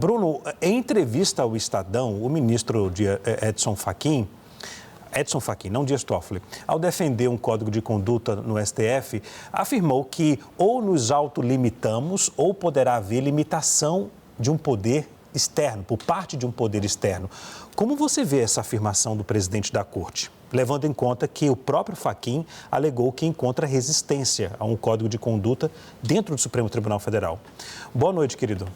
Bruno, em entrevista ao Estadão, o ministro Edson Fachin, não Dias Toffoli, ao defender um código de conduta no STF, afirmou que ou nos autolimitamos ou poderá haver limitação de um poder externo, por parte de um poder externo. Como você vê essa afirmação do presidente da Corte, levando em conta que o próprio Fachin alegou que encontra resistência a um código de conduta dentro do Supremo Tribunal Federal? Boa noite, querido.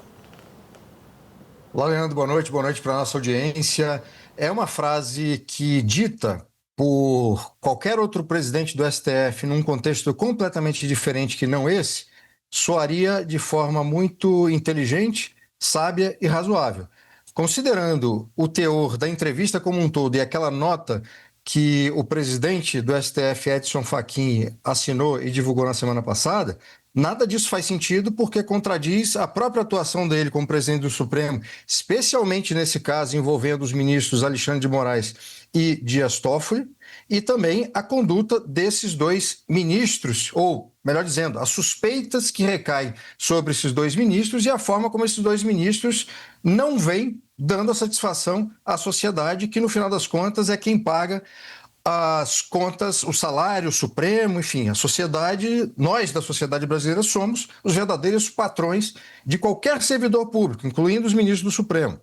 Olá, Leandro, boa noite para a nossa audiência. É uma frase que, dita por qualquer outro presidente do STF num contexto completamente diferente que não esse, soaria de forma muito inteligente, sábia e razoável. Considerando o teor da entrevista como um todo e aquela nota que o presidente do STF, Edson Fachin, assinou e divulgou na semana passada, nada disso faz sentido porque contradiz a própria atuação dele como presidente do Supremo, especialmente nesse caso envolvendo os ministros Alexandre de Moraes e Dias Toffoli, e também a conduta desses dois ministros, ou, melhor dizendo, as suspeitas que recaem sobre esses dois ministros e a forma como esses dois ministros não vêm dando a satisfação à sociedade, que no final das contas é quem paga as contas, o salário supremo, enfim, a sociedade, nós da sociedade brasileira somos os verdadeiros patrões de qualquer servidor público, incluindo os ministros do Supremo.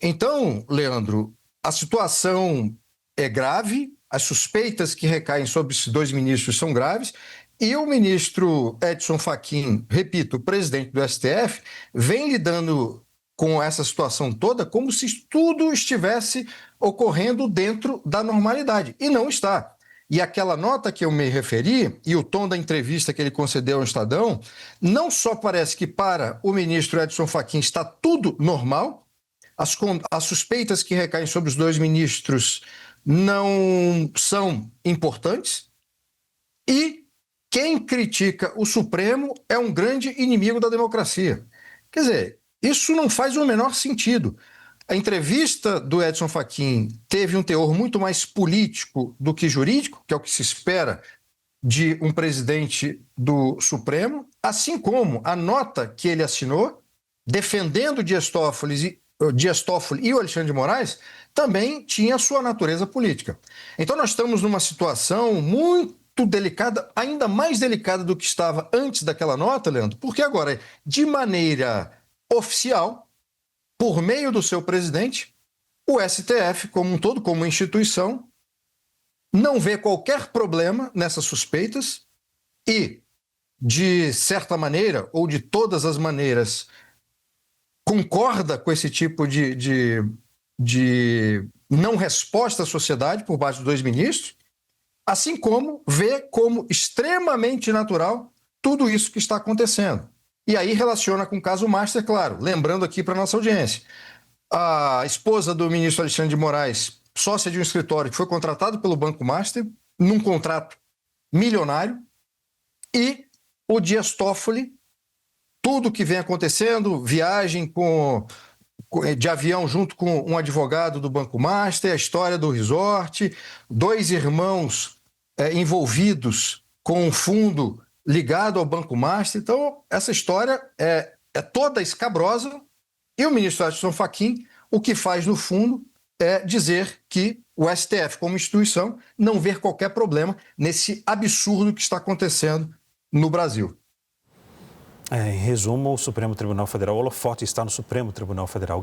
Então, Leandro, a situação é grave, as suspeitas que recaem sobre esses dois ministros são graves, e o ministro Edson Fachin, repito, presidente do STF, vem lidando com essa situação toda como se tudo estivesse ocorrendo dentro da normalidade, e não está. E aquela nota que eu me referi, e o tom da entrevista que ele concedeu ao Estadão, não só parece que para o ministro Edson Fachin está tudo normal, as suspeitas que recaem sobre os dois ministros não são importantes, e quem critica o Supremo é um grande inimigo da democracia. Quer dizer, isso não faz o menor sentido. A entrevista do Edson Fachin teve um teor muito mais político do que jurídico, que é o que se espera de um presidente do Supremo, assim como a nota que ele assinou, defendendo Dias Toffoli e o Alexandre de Moraes, também tinha sua natureza política. Então nós estamos numa situação muito delicada, ainda mais delicada do que estava antes daquela nota, Leandro, porque agora, de maneira oficial, por meio do seu presidente, o STF, como um todo, como instituição, não vê qualquer problema nessas suspeitas e, de certa maneira, ou de todas as maneiras, concorda com esse tipo de não resposta à sociedade por parte dos dois ministros, assim como vê como extremamente natural tudo isso que está acontecendo. E aí relaciona com o caso Master, claro, lembrando aqui para a nossa audiência. A esposa do ministro Alexandre de Moraes, sócia de um escritório que foi contratado pelo Banco Master, num contrato milionário, e o Dias Toffoli, tudo que vem acontecendo, viagem de avião junto com um advogado do Banco Master, a história do resort, dois irmãos envolvidos com um fundo ligado ao Banco Master. Então, essa história é toda escabrosa, e o ministro Edson Fachin, o que faz, no fundo, é dizer que o STF, como instituição, não vê qualquer problema nesse absurdo que está acontecendo no Brasil. Em resumo, o Supremo Tribunal Federal, o holofote está no Supremo Tribunal Federal.